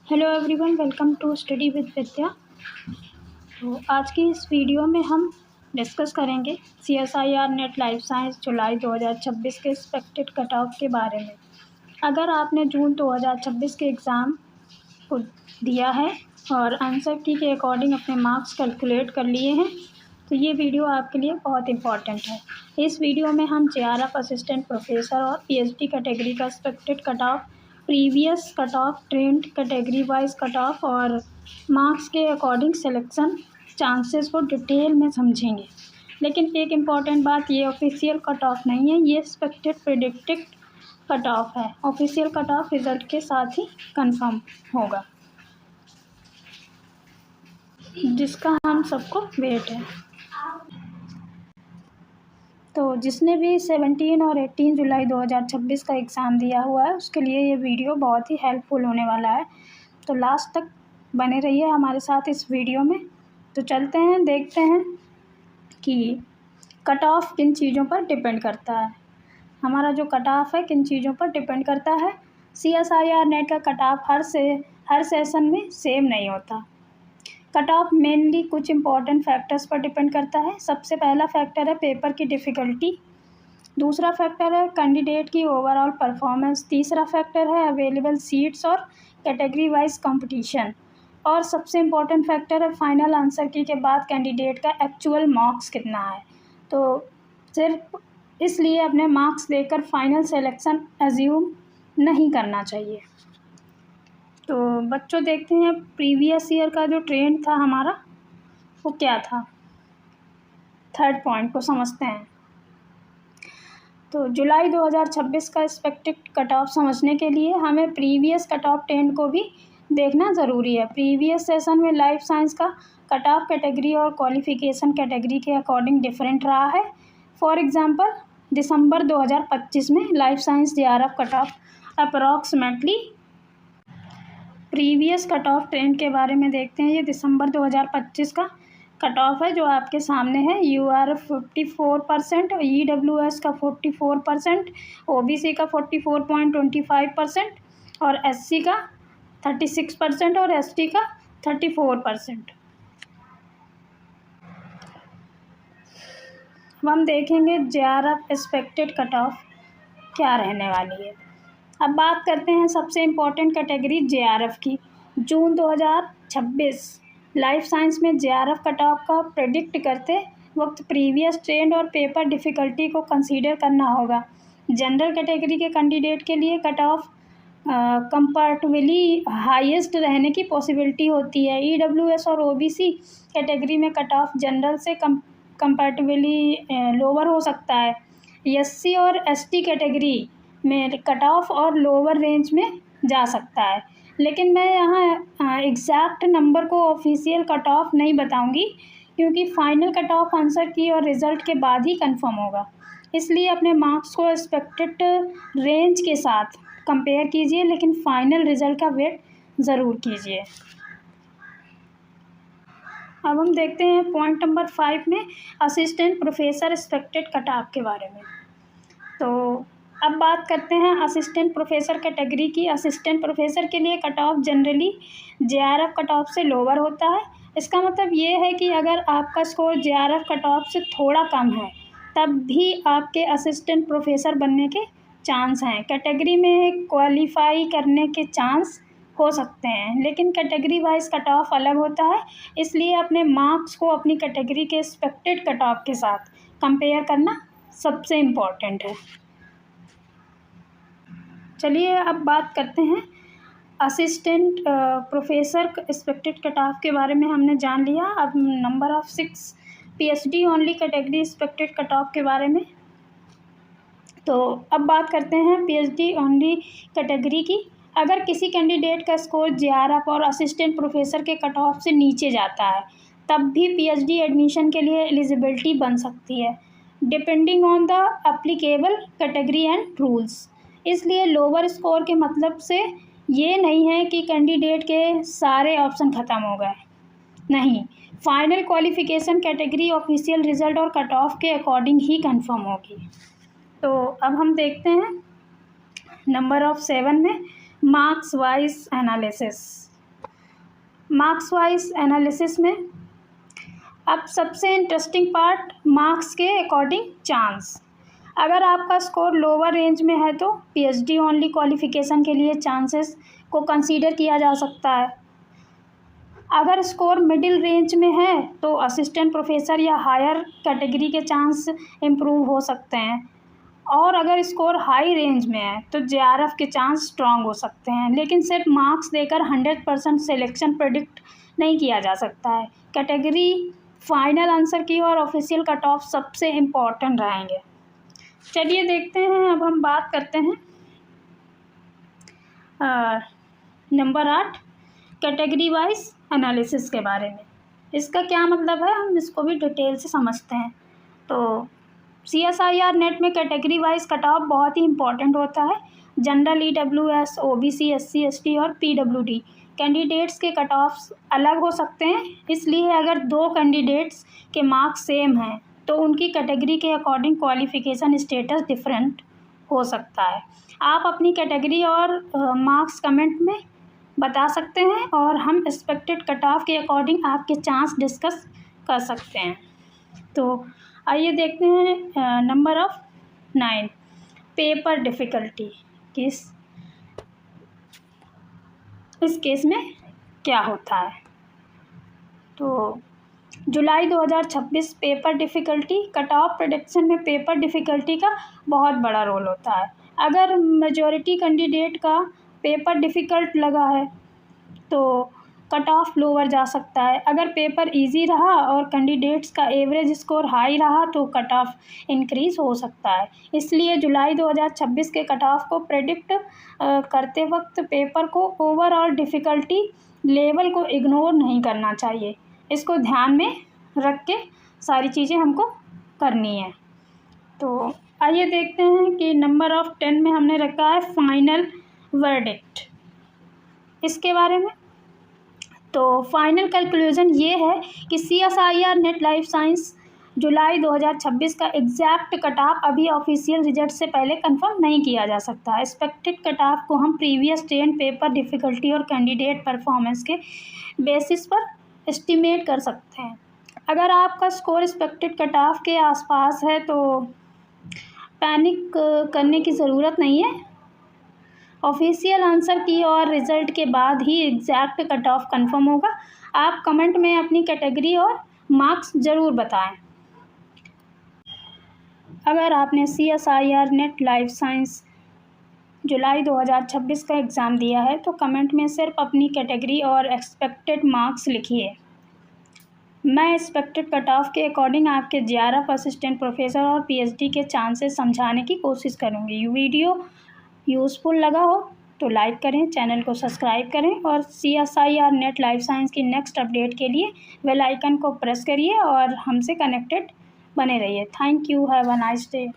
Hello everyone, welcome to study with Vidya. तो आज की इस वीडियो में हम डिस्कस करेंगे CSIR नेट लाइफ साइंस जुलाई 2026 के एक्सपेक्टेड कट ऑफ के बारे में। अगर आपने जून 2026 के एग्ज़ाम को दिया है और आंसर की के अकॉर्डिंग अपने मार्क्स कैलकुलेट कर लिए हैं तो ये वीडियो आपके लिए बहुत इंपॉर्टेंट है। इस वीडियो में हम JRF असिस्टेंट प्रोफेसर और PhD कैटेगरी का expected cut off, previous cut off, trend category wise cut off और मार्क्स के अकॉर्डिंग सिलेक्शन चांसेस को डिटेल में समझेंगे। लेकिन एक इम्पॉर्टेंट बात, ये ऑफिशियल कट ऑफ नहीं है, ये एक्सपेक्टेड प्रेडिक्टेड कट ऑफ है। ऑफिशियल कट ऑफ रिज़ल्ट के साथ ही कंफर्म होगा, जिसका हम सबको वेट है। तो जिसने भी 17 और 18 जुलाई 2026 का एग्ज़ाम दिया हुआ है उसके लिए ये वीडियो बहुत ही हेल्पफुल होने वाला है। तो लास्ट तक बने रहिए हमारे साथ इस वीडियो में। तो चलते हैं, देखते हैं कि कट ऑफ किन चीज़ों पर डिपेंड करता है। हमारा जो कट ऑफ है किन चीज़ों पर डिपेंड करता है। CSIR नेट का कट ऑफ हर सेशन में सेम नहीं होता। कट ऑफ मेनली कुछ इम्पॉर्टेंट फैक्टर्स पर डिपेंड करता है। सबसे पहला फैक्टर है पेपर की डिफ़िकल्टी, दूसरा फैक्टर है कैंडिडेट की ओवरऑल परफॉर्मेंस, तीसरा फैक्टर है अवेलेबल सीट्स और कैटेगरी वाइज कंपटीशन, और सबसे इम्पॉर्टेंट फैक्टर है फाइनल आंसर की के बाद कैंडिडेट का एक्चुअल मार्क्स कितना है। तो सिर्फ इसलिए अपने मार्क्स देकर फाइनल सिलेक्शन एज्यूम नहीं करना चाहिए। तो बच्चों देखते हैं प्रीवियस ईयर का जो ट्रेंड था हमारा वो क्या था। थर्ड पॉइंट को समझते हैं। तो जुलाई 2026 का एक्सपेक्टेड कट ऑफ समझने के लिए हमें प्रीवियस कट ऑफ ट्रेंड को भी देखना ज़रूरी है। प्रीवियस सेशन में लाइफ साइंस का कट ऑफ कैटेगरी और क्वालिफ़िकेशन कैटेगरी के अकॉर्डिंग डिफरेंट रहा है। फॉर एग्ज़ाम्पल दिसंबर 2025 में life science JRF cut off approximately, previous cut off trend के बारे में देखते हैं। ये दिसंबर 2025 का कट ऑफ है जो आपके सामने है। UR 54%, EWS का 44%, OBC का 44.25% और SC का 36% और ST का 34%। अब हम देखेंगे JRF एक्सपेक्टेड कट ऑफ क्या रहने वाली है। अब बात करते हैं सबसे इम्पोर्टेंट कैटेगरी JRF की। जून 2026 लाइफ साइंस में JRF कट ऑफ का प्रेडिक्ट करते वक्त प्रीवियस ट्रेंड और पेपर डिफ़िकल्टी को कंसीडर करना होगा। जनरल कैटेगरी के कैंडिडेट के लिए कट ऑफ कंपैरेटिवली हाईएस्ट रहने की पॉसिबिलिटी होती है। EWS और OBC कैटेगरी में कट ऑफ जनरल से कंपैरेटिवली लोअर हो सकता है। SC और ST कैटेगरी में कट ऑफ और लोअर रेंज में जा सकता है। लेकिन मैं यहाँ एग्जैक्ट नंबर को ऑफिशियल कट ऑफ नहीं बताऊँगी क्योंकि फाइनल कट ऑफ आंसर की और रिज़ल्ट के बाद ही कंफर्म होगा। इसलिए अपने मार्क्स को एक्सपेक्टेड रेंज के साथ कंपेयर कीजिए, लेकिन फाइनल रिज़ल्ट का वेट ज़रूर कीजिए। अब हम देखते हैं पॉइंट नंबर 5 में assistant professor expected cut off के बारे में। तो अब बात करते हैं असिस्टेंट प्रोफेसर कैटेगरी की। असिस्टेंट प्रोफेसर के लिए cut off generally JRF cut off से लोअर होता है। इसका मतलब ये है कि अगर आपका स्कोर JRF कट ऑफ से थोड़ा कम है तब भी आपके असिस्टेंट प्रोफेसर बनने के चांस हैं। कैटेगरी में क्वालिफाई करने के चांस हो सकते हैं, लेकिन कैटेगरी वाइज कट ऑफ अलग होता है। इसलिए अपने मार्क्स को अपनी कैटेगरी के एक्सपेक्टेड कट ऑफ के साथ कंपेयर करना सबसे इम्पॉर्टेंट है। चलिए अब बात करते हैं assistant professor expected cut off के बारे में हमने जान लिया। अब number of 6 PhD only category expected cut off के बारे में। तो अब बात करते हैं PhD ओनली कैटेगरी की। अगर किसी कैंडिडेट का स्कोर JRF और असिस्टेंट प्रोफेसर के कट ऑफ से नीचे जाता है तब भी PhD एडमिशन के लिए एलिजिबिलिटी बन सकती है, depending on the applicable category and rules. इसलिए लोअर स्कोर के मतलब से ये नहीं है कि कैंडिडेट के सारे ऑप्शन ख़त्म हो गए, नहीं। Final qualification category official result और कट ऑफ के अकॉर्डिंग ही कंफर्म होगी। तो अब हम देखते हैं नंबर ऑफ 7 में marks wise analysis. Marks wise analysis में अब सबसे इंटरेस्टिंग पार्ट, मार्क्स के अकॉर्डिंग चांस। अगर आपका स्कोर लोअर रेंज में है तो पीएचडी ओनली क्वालिफिकेशन के लिए चांसेस को कंसीडर किया जा सकता है। अगर स्कोर मिडिल रेंज में है तो असिस्टेंट प्रोफेसर या हायर कैटेगरी के चांस इम्प्रूव हो सकते हैं, और अगर स्कोर हाई रेंज में है तो जेआरएफ के चांस स्ट्रांग हो सकते हैं। लेकिन सिर्फ मार्क्स देकर 100% सिलेक्शन प्रेडिक्ट नहीं किया जा सकता है। कैटेगरी, फाइनल आंसर की और ऑफिशियल कट ऑफ सबसे इम्पॉर्टेंट रहेंगे। चलिए देखते हैं, अब हम बात करते हैं नंबर 8 कैटेगरी वाइज एनालिसिस के बारे में। इसका क्या मतलब है, हम इसको भी डिटेल से समझते हैं। तो CSIR नेट में कैटेगरी वाइज कट ऑफ बहुत ही इंपॉर्टेंट होता है। General, EWS, OBC, SC, ST और PWD कैंडिडेट्स के कट ऑफ्स अलग हो सकते हैं। इसलिए अगर 2 कैंडिडेट्स के मार्क्स सेम हैं तो उनकी कैटेगरी के अकॉर्डिंग क्वालिफिकेशन स्टेटस डिफरेंट हो सकता है। आप अपनी कैटेगरी और मार्क्स कमेंट में बता सकते हैं और हम एक्सपेक्टेड कट ऑफ के अकॉर्डिंग आपके चांस डिस्कस कर सकते हैं। तो आइए देखते हैं नंबर ऑफ 9 पेपर डिफ़िकल्टी। इस केस में क्या होता है, तो जुलाई 2026 paper difficulty cut off prediction में पेपर डिफ़िकल्टी का बहुत बड़ा रोल होता है। अगर मेजॉरिटी कैंडिडेट का पेपर डिफ़िकल्ट लगा है तो कट ऑफ लोअर जा सकता है। अगर पेपर इजी रहा और कैंडिडेट्स का एवरेज स्कोर हाई रहा तो कट ऑफ इंक्रीज़ हो सकता है। इसलिए जुलाई 2026 के कट ऑफ को प्रेडिक्ट करते वक्त पेपर को ओवरऑल डिफ़िकल्टी लेवल को इग्नोर नहीं करना चाहिए। इसको ध्यान में रख के सारी चीज़ें हमको करनी है। तो आइए देखते हैं कि नंबर ऑफ 10 में हमने रखा है फाइनल वर्डिक्ट। इसके बारे में तो फाइनल कैलकुलेशन ये है कि CSIR नेट लाइफ साइंस जुलाई 2026 का एग्जैक्ट कट ऑफ अभी ऑफिशियल रिजल्ट से पहले कंफर्म नहीं किया जा सकता। एक्सपेक्टेड कट ऑफ को हम प्रीवियस 10 पेपर डिफ़िकल्टी और कैंडिडेट परफॉर्मेंस के बेसिस पर एस्टिमेट कर सकते हैं। अगर आपका स्कोर एक्सपेक्टेड कट ऑफ के आसपास है तो पैनिक करने की ज़रूरत नहीं है। ऑफिशियल आंसर की और रिज़ल्ट के बाद ही एग्जैक्ट कट ऑफ कंफर्म होगा। आप कमेंट में अपनी कैटेगरी और मार्क्स ज़रूर बताएं। अगर आपने CSIR नेट लाइफ साइंस जुलाई 2026 का एग्ज़ाम दिया है तो कमेंट में सिर्फ अपनी कैटेगरी और एक्सपेक्टेड मार्क्स लिखिए। मैं एक्सपेक्टेड कट ऑफ के अकॉर्डिंग आपके JRF, असिस्टेंट प्रोफेसर और PhD के चांसेस समझाने की कोशिश करूँगी। वीडियो यूज़फुल लगा हो तो लाइक करें, चैनल को सब्सक्राइब करें और CSIR नेट लाइफ साइंस की नेक्स्ट अपडेट के लिए बेल आइकन को प्रेस करिए और हमसे कनेक्टेड बने रहिए। Thank you, have a nice day.